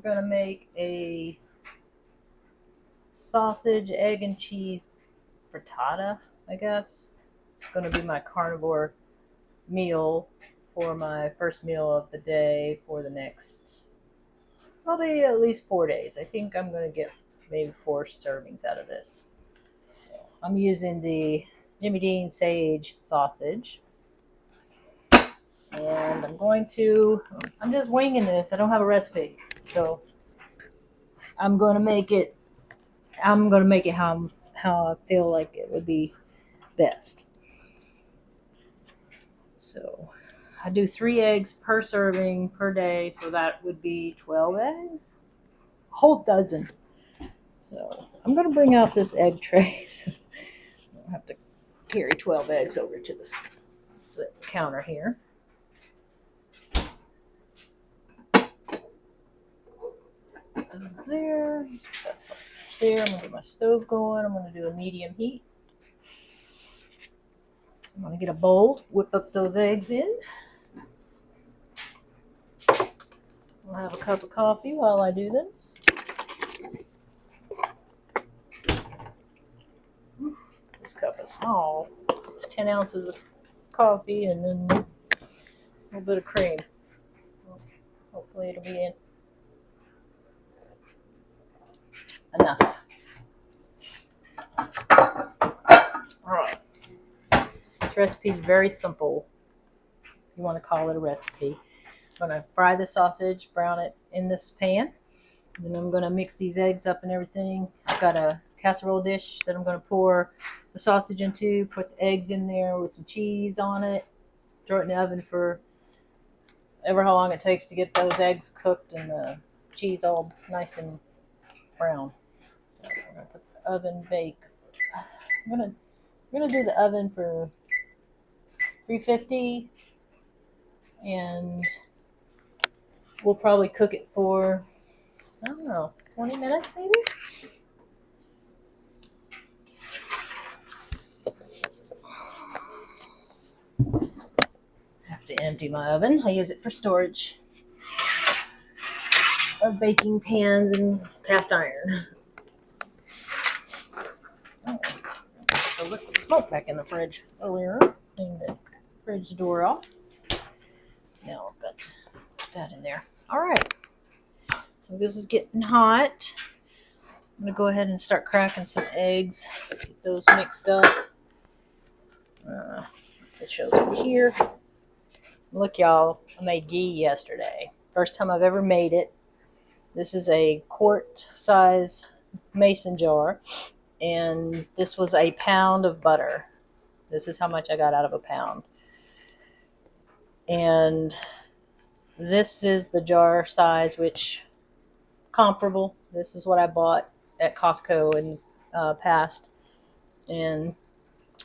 going to make a sausage, egg, and cheese frittata, I guess. It's going to be my carnivore meal for my first meal of the day for the next probably at least 4 days. I think I'm going to get maybe 4 servings out of this. So I'm using the Jimmy Dean sage sausage. And I'm just winging this. I don't have a recipe. So I'm going to make it how I feel like it would be best. So I do 3 eggs per serving per day, so that would be 12 eggs, a whole dozen. So I'm going to bring out this egg tray. I don't have to carry 12 eggs over to the counter here. Those there. That's there. I'm going to get my stove going. I'm going to do a medium heat. I'm going to get a bowl, whip up those eggs in. I'll have a cup of coffee while I do this. This cup is small. It's 10 ounces of coffee and then a little bit of cream. Hopefully it'll be enough. Alright. This recipe is very simple. If you want to call it a recipe. I'm going to fry the sausage, brown it in this pan. Then I'm going to mix these eggs up and everything. I've got a casserole dish that I'm going to pour the sausage into, put the eggs in there with some cheese on it, throw it in the oven for ever how long it takes to get those eggs cooked and the cheese all nice and brown. So I'm going to put the oven bake. I'm going to do the oven for 350, and we'll probably cook it for, I don't know, 20 minutes maybe? I have to empty my oven. I use it for storage of baking pans and cast iron. Oh, I let the smoke back in the fridge earlier. Cleaned the fridge door off. Now I've got that in there. All right. So this is getting hot. I'm going to go ahead and start cracking some eggs. Get those mixed up. It shows over here. Look, y'all, I made ghee yesterday. First time I've ever made it. This is a quart size mason jar. And this was a pound of butter. This is how much I got out of a pound. And this is the jar size, which comparable. This is what I bought at Costco in past. And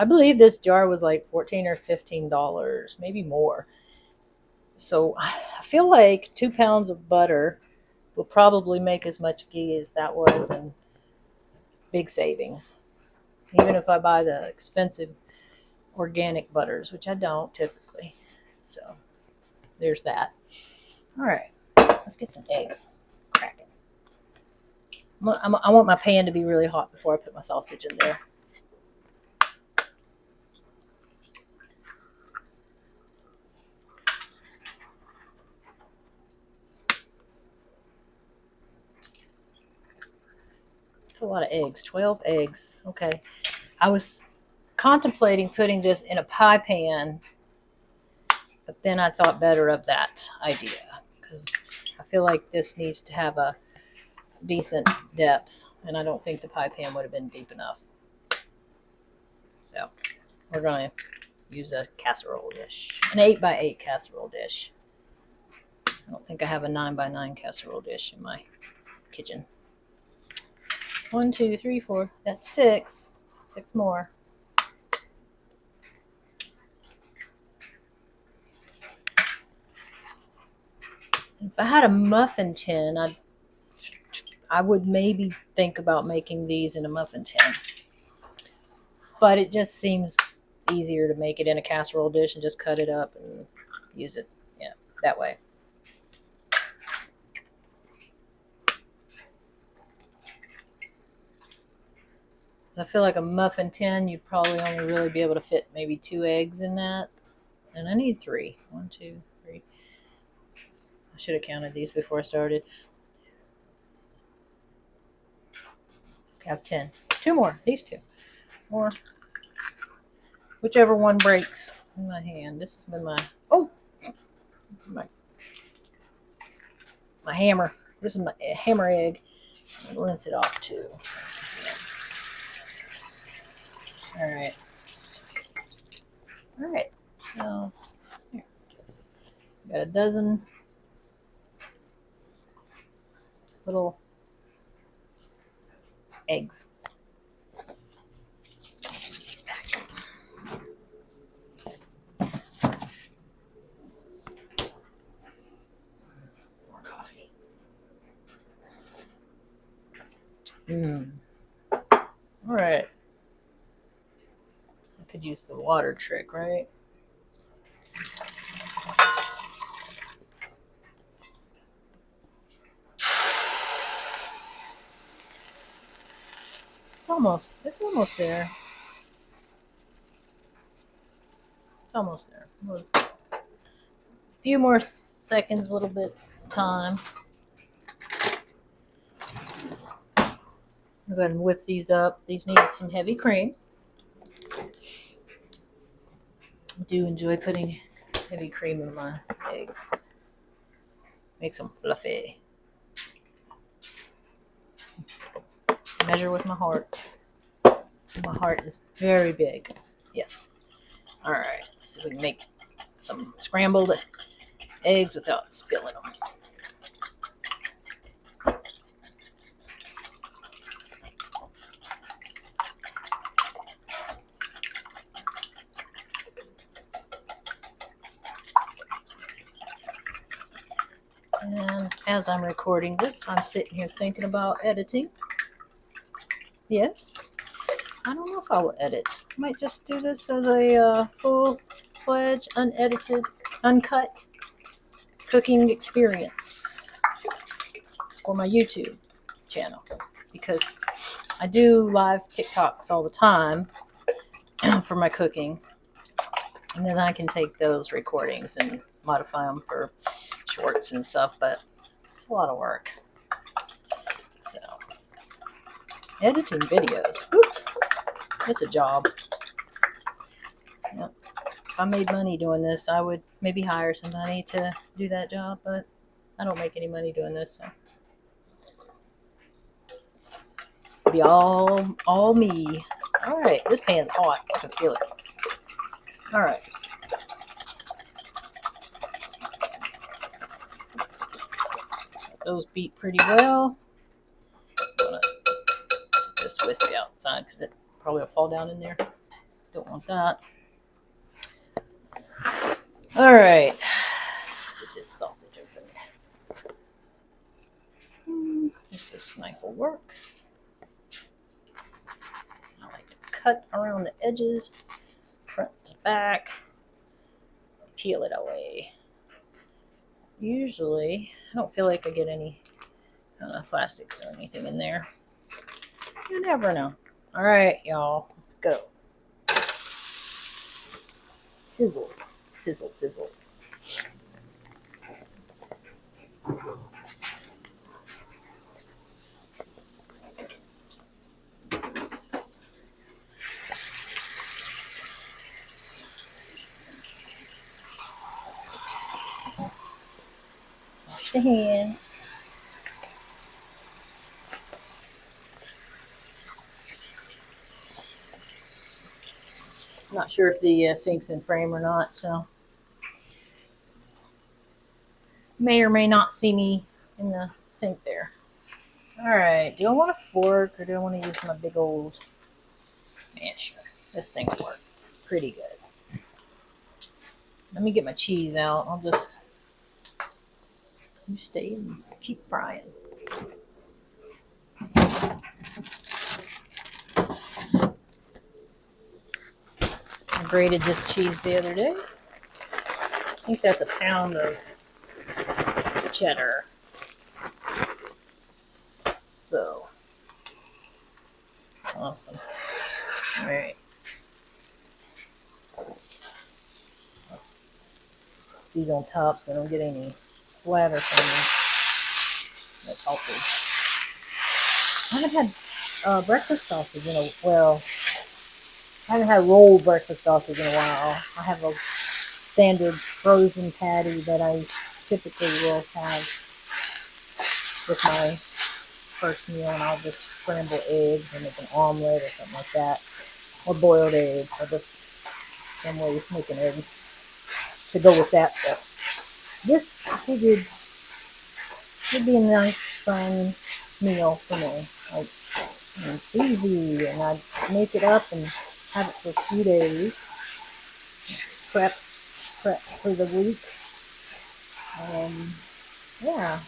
I believe this jar was like $14 or $15, maybe more. So I feel like 2 pounds of butter will probably make as much ghee as that was, and big savings. Even if I buy the expensive organic butters, which I don't typically. So there's that. All right, let's get some eggs cracking. I want my pan to be really hot before I put my sausage in there. That's a lot of eggs. 12 eggs. Okay. I was contemplating putting this in a pie pan, but then I thought better of that idea because I feel like this needs to have a decent depth, and I don't think the pie pan would have been deep enough. So we're going to use a casserole dish, an 8x8 casserole dish. I don't think I have a 9x9 casserole dish in my kitchen. 1, 2, 3, 4. That's 6. 6 more. If I had a muffin tin, I would maybe think about making these in a muffin tin. But it just seems easier to make it in a casserole dish and just cut it up and use it, that way. I feel like a muffin tin, you'd probably only really be able to fit maybe 2 eggs in that. And I need 3. 1, 2, 3. I should have counted these before I started. I have 10. 2 more. These 2. Or whichever one breaks in my hand. This has been my my hammer. This is my hammer egg. I'll rinse it off too. All right. All right. So here. Got a dozen little eggs. These back. More coffee. All right. I could use the water trick, right? It's almost there. It's almost there. A few more seconds, a little bit time. I'll go ahead and whip these up. These need some heavy cream. I do enjoy putting heavy cream in my eggs. Makes them fluffy. Measure with my heart. My heart is very big. Yes. All right. So we can make some scrambled eggs without spilling them. And as I'm recording this, I'm sitting here thinking about editing. Yes. I don't know if I will edit. I might just do this as a full-fledged, unedited, uncut cooking experience for my YouTube channel. Because I do live TikToks all the time for my cooking. And then I can take those recordings and modify them for shorts and stuff, but it's a lot of work. So, editing videos, whew, it's a job. Yep. If I made money doing this, I would maybe hire somebody to do that job, but I don't make any money doing this, so it'll be all me. All right, this pan's hot. I can feel it. All right. Those beat pretty well. I'm gonna set this whisk outside because it probably will fall down in there. Don't want that. All right. Let's get this sausage open. If this knife will work. I like to cut around the edges, front to back, peel it away. Usually, I don't feel like I get any plastics or anything in there. You never know. All right, y'all, let's go. Sizzle, sizzle, sizzle. Wash the hands. Not sure if the sink's in frame or not, so may or may not see me in the sink there. All right, do I want a fork or do I want to use my big old masher? This thing's work pretty good. Let me get my cheese out. I'll just you stay and keep frying. I grated this cheese the other day. I think that's a pound of cheddar. So awesome. Alright. These on top so I don't get any splatter from them. That's awful. I haven't had breakfast sausage in a well. I haven't had rolled breakfast sausage in a while. I have a standard frozen patty that I typically will have with my first meal, and I'll just scramble eggs and make an omelet or something like that, or boiled eggs. I just some way of making egg to go with that. But this I figured should be a nice, fun meal for me. Like, it's easy, and I make it up and have it for a few days. Prep for the week. Yeah,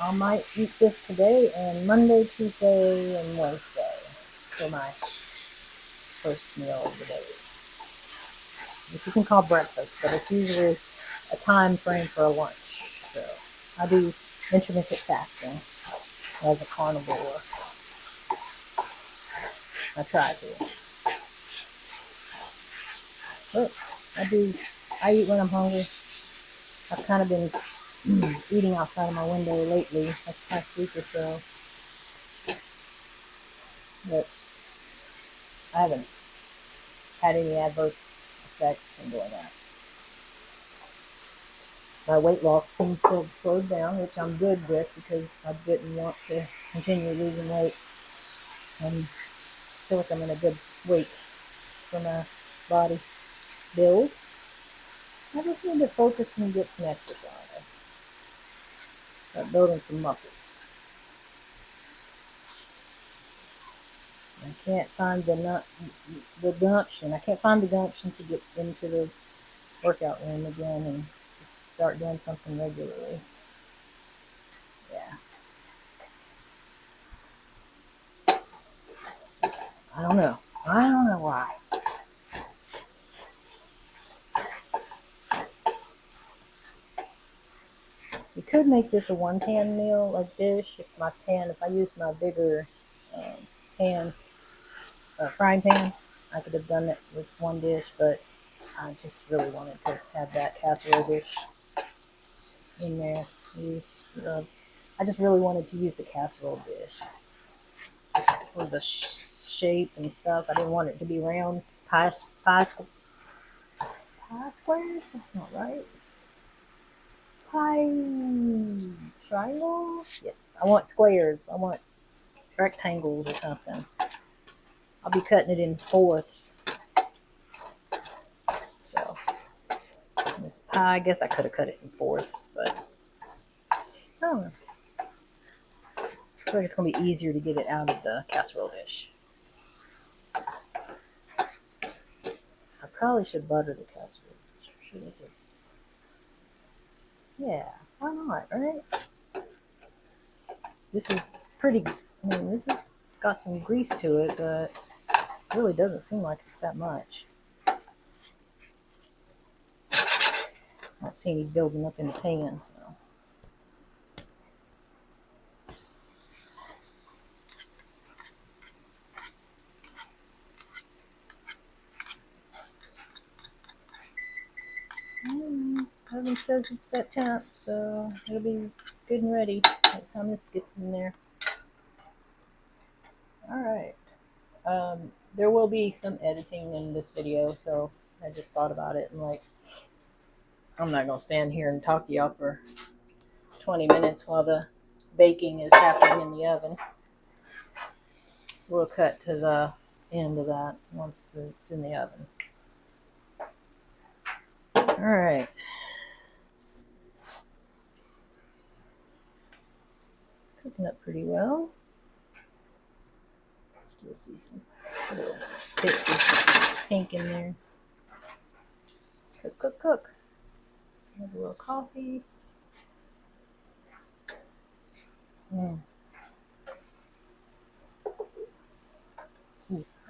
I might eat this today and Monday, Tuesday, and Wednesday for my first meal of the day, which you can call breakfast, but it's usually a time frame for a lunch. So I do intermittent fasting as a carnivore. I try to. But I eat when I'm hungry. I've kind of been eating outside of my window lately, like the past week or so. But I haven't had any adverse effects from doing that. My weight loss seems to have slowed down, which I'm good with because I didn't want to continue losing weight. I feel like I'm in a good weight for my body build. I just need to focus and get some exercise. Start building some muscle. I can't find the gumption. I can't find the gumption to get into the workout room again and just start doing something regularly. Yeah. I don't know. I don't know why. You could make this a one-pan meal, like dish. If I used my bigger pan, frying pan, I could have done it with one dish. But I just really wanted to have that casserole dish in there. I just really wanted to use the casserole dish for the shape and stuff. I didn't want it to be round pie squares. That's not right. Pie triangles. Yes, I want squares. I want rectangles or something. I'll be cutting it in fourths. So I guess I could have cut it in fourths, but I don't know. I feel like it's going to be easier to get it out of the casserole dish. I probably should butter the casserole dish. Or should I just... Yeah, why not, right? This is pretty... this has got some grease to it, but it really doesn't seem like it's that much. I don't see any building up in the pan, so... Oven says it's set temp, so it'll be good and ready by the time this gets in there. Alright. There will be some editing in this video, so I just thought about it and I'm not going to stand here and talk to y'all for 20 minutes while the baking is happening in the oven. So we'll cut to the end of that once it's in the oven. Alright. It's cooking up pretty well. Still see some little bits of pink in there. Cook, cook, cook. Have a little coffee.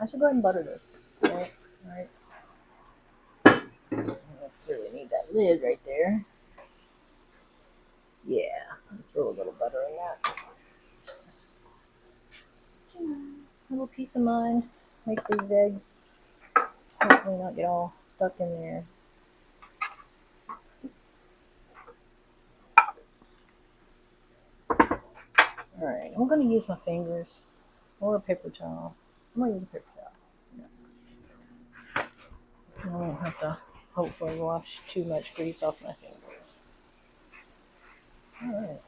I should go ahead and butter this. Alright. I don't necessarily need that lid right there. Yeah, I'll throw a little butter in that. A little peace of mind. make these eggs. Hopefully not get all stuck in there. Alright, I'm going to use my fingers or a paper towel. I'm going to use a paper towel. Yeah. I won't have to hopefully wash too much grease off my fingers. Alright.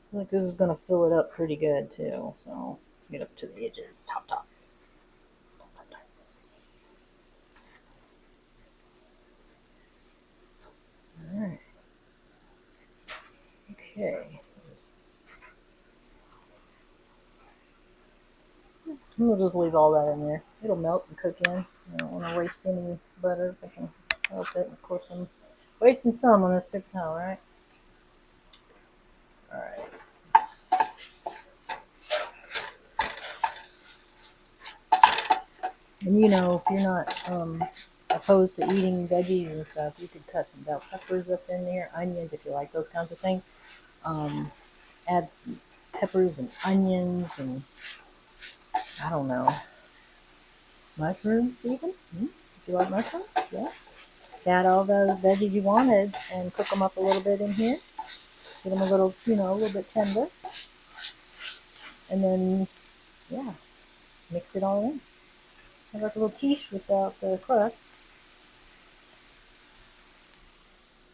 I think this is going to fill it up pretty good too, so get up to the edges, top. Alright. Okay. We'll just leave all that in there. It'll melt and cook in. I don't want to waste any butter if I can help it. Of course, I'm wasting some on this paper towel, right? Alright. And you know, if you're not opposed to eating veggies and stuff, you could cut some bell peppers up in there, onions if you like those kinds of things. Add some peppers and onions and I don't know, mushrooms even. If you like mushrooms, yeah. Add all the veggies you wanted and cook them up a little bit in here. Get them a little, you know, a little bit tender. And then, yeah, mix it all in. Have like a little quiche without the crust.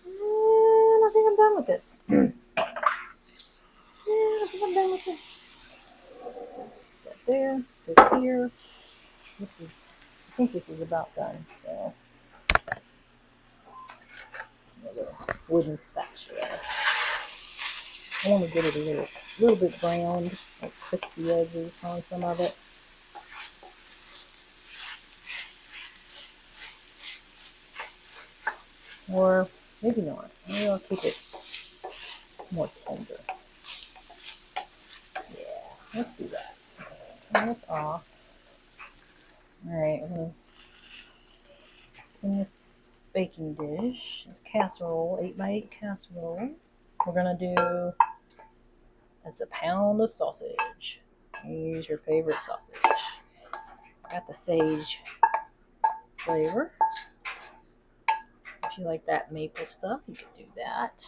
And I think I'm done with this. I think I'm done with this. That there, this here. I think this is about done. So, another wooden spatula. I want to get it a little bit browned, like crispy edges on some of it. Or maybe not. Maybe I'll keep it more tender. Yeah, let's do that. Turn this off. Alright, I'm going to send this baking dish. It's casserole, 8x8 casserole. We're going to do, that's a pound of sausage. Use your favorite sausage. Got the sage flavor. If you like that maple stuff, you could do that.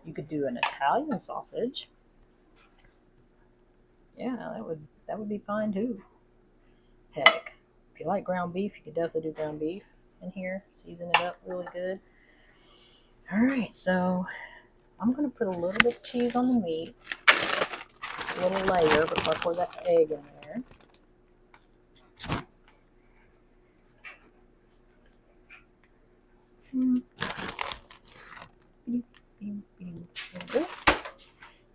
You could do an Italian sausage. Yeah, that would be fine too. Heck, if you like ground beef, you could definitely do ground beef in here. Season it up really good. Alright, so I'm going to put a little bit of cheese on the meat. A little layer before I pour that egg in there.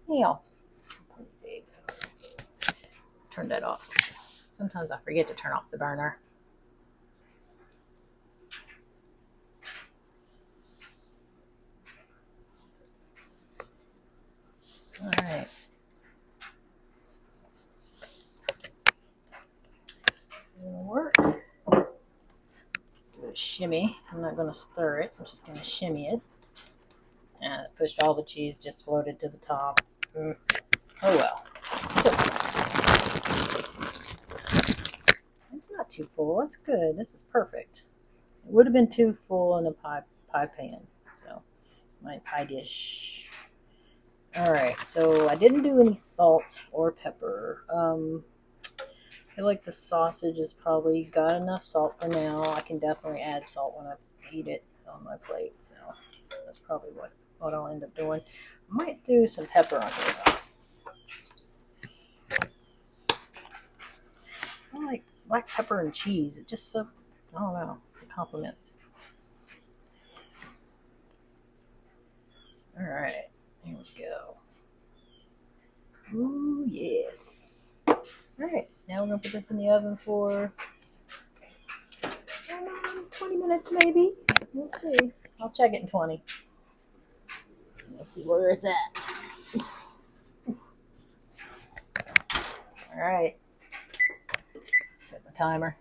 Now, pour these eggs. Turn that off. Sometimes I forget to turn off the burner. Alright. Gonna work. Do a shimmy. I'm not gonna stir it. I'm just gonna shimmy it. And it pushed all the cheese, just floated to the top. Oh well. It's not too full. It's good. This is perfect. It would have been too full in a pie pan. So my pie dish. Alright, so I didn't do any salt or pepper. I feel like the sausage has probably got enough salt for now. I can definitely add salt when I eat it on my plate. So that's probably what I'll end up doing. I might do some pepper on here. I like black pepper and cheese. It just so, I don't know, it complements. Alright, here we go. Ooh, yes. Alright, now we're going to put this in the oven for 20 minutes maybe. We'll see. I'll check it in 20. We'll see where it's at. Alright. Set timer.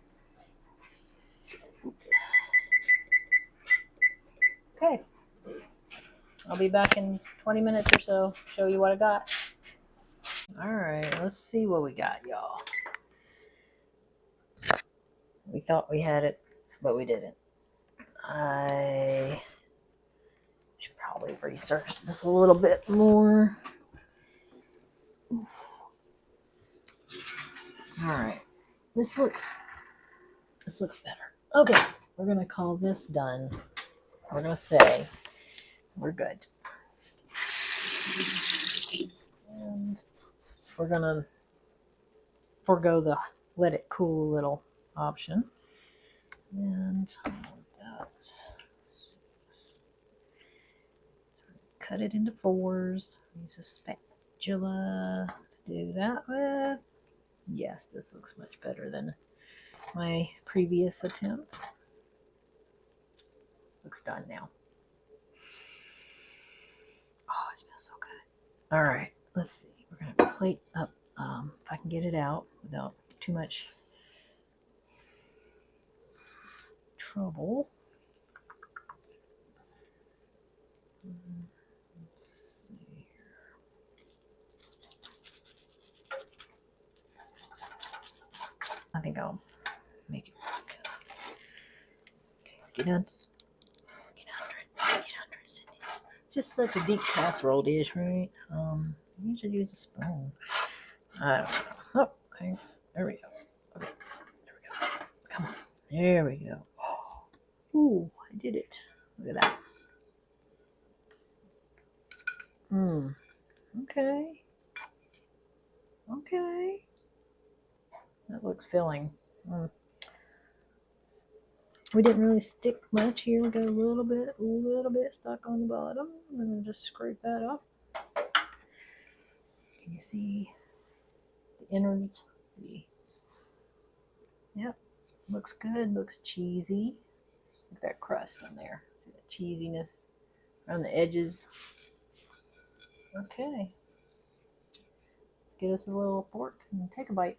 Okay. I'll be back in 20 minutes or so. Show you what I got. All right. Let's see what we got, y'all. We thought we had it, but we didn't. I should probably research this a little bit more. Oof. All right. This looks better. Okay. We're going to call this done. We're going to say we're good. And we're going to forego the let it cool little option. And that's cut it into fours. Use a spatula to do that with. Yes, this looks much better than my previous attempt. Looks done now. Oh, it smells so good. All right, let's see. We're gonna plate up. If I can get it out without too much trouble. Let's see here. I think I'll make it focus. Okay, get under it. It's just such a deep casserole dish, right? You should use a spoon. I don't know. Oh, there we go. Okay, there we go. Come on. There we go. Ooh, I did it. Look at that. Okay. Okay. That looks filling. We didn't really stick much here. We got a little bit stuck on the bottom. I'm gonna just scrape that up. Can you see the innards? Yep. Looks good. Looks cheesy. Look at that crust on there. See that cheesiness around the edges. Okay. Let's get us a little fork and take a bite.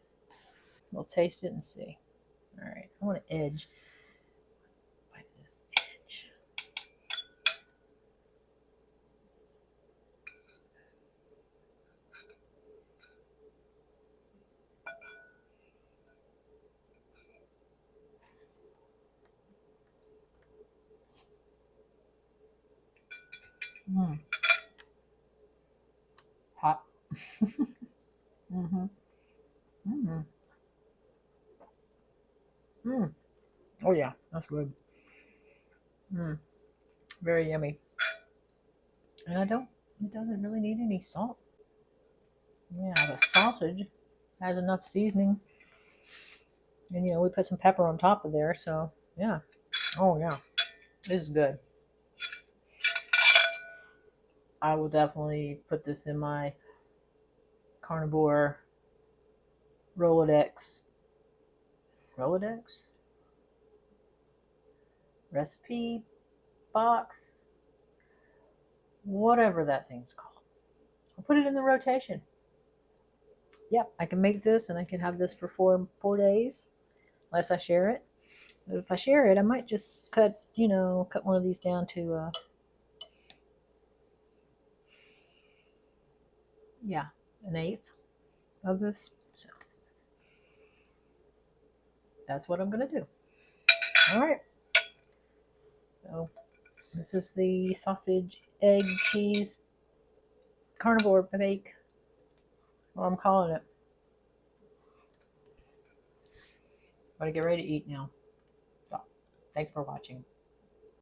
We'll taste it and see. All right. I want to edge. Bite this edge. Hot. Mm-hmm. Mm-hmm. Mm. Oh yeah, that's good. Very yummy. And it doesn't really need any salt. Yeah, the sausage has enough seasoning. And we put some pepper on top of there, so yeah. Oh yeah. This is good. I will definitely put this in my Carnivore Rolodex recipe box, whatever that thing's called. I'll put it in the rotation. Yep, I can make this and I can have this for four days, unless I share it. But if I share it, I might just cut one of these down to an eighth of this. So that's what I'm gonna do. All right. So this is the sausage, egg, cheese, carnivore bake. Well, I'm calling it. Gotta get ready to eat now. So, thanks for watching.